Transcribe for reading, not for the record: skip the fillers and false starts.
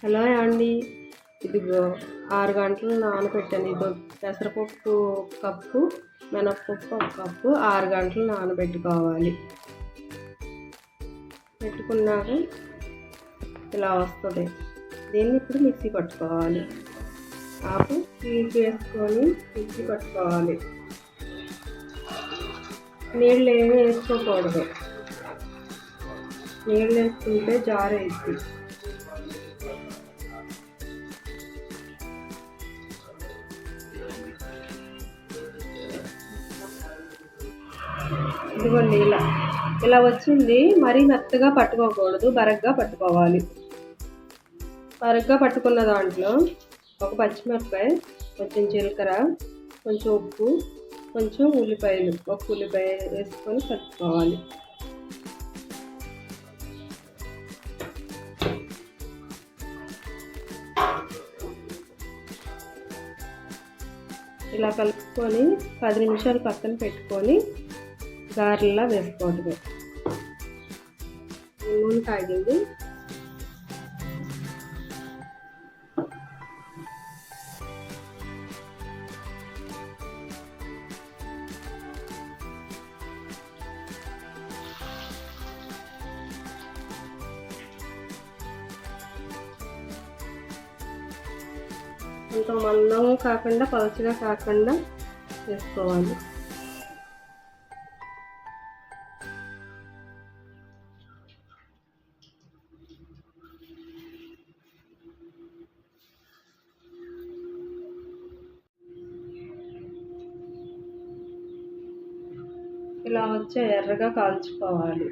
Hello అండి, ఇదిగో 6 గంటలు నానబెట్టాను. ఇదో పెసరపప్పు కప్పు, మినప్పప్పు ఒక కప్పు, 6 గంటలు నానబెట్టుకోవాలి. పెట్టుకున్నాక ఇలా వస్తుంది. దీన్ని ఇప్పుడు మిక్సీ పట్టుకోవాలి. ఆపు వేసుకొని మిక్సీ పట్టుకోవాలి. నీళ్ళు ఏమీ వేసుకోకూడదు. నీళ్ళు వేసుకుంటే జారేది. ఇదిగోండి ఇలా వచ్చింది. మరీ మెత్తగా పట్టుకోకూడదు, బరగ్గా పట్టుకోవాలి. బరగ్గా పట్టుకున్న దాంట్లో ఒక పచ్చిమిరపకాయ, కొంచెం జీలకర్ర, కొంచెం ఉప్పు, కొంచెం ఉల్లిపాయలు, ఒక ఉల్లిపాయ వేసుకొని కలుపుకోవాలి. ఇలా కలుపుకొని 10 నిమిషాలు పక్కన పెట్టుకొని గారెల్లా వేసుకోవటమే. నూనె కాగింది. కొంత మందం కాకుండా పలుచగా కాకుండా వేసుకోవాలి. ఇలా వచ్చే ఎర్రగా కాల్చుకోవాలి.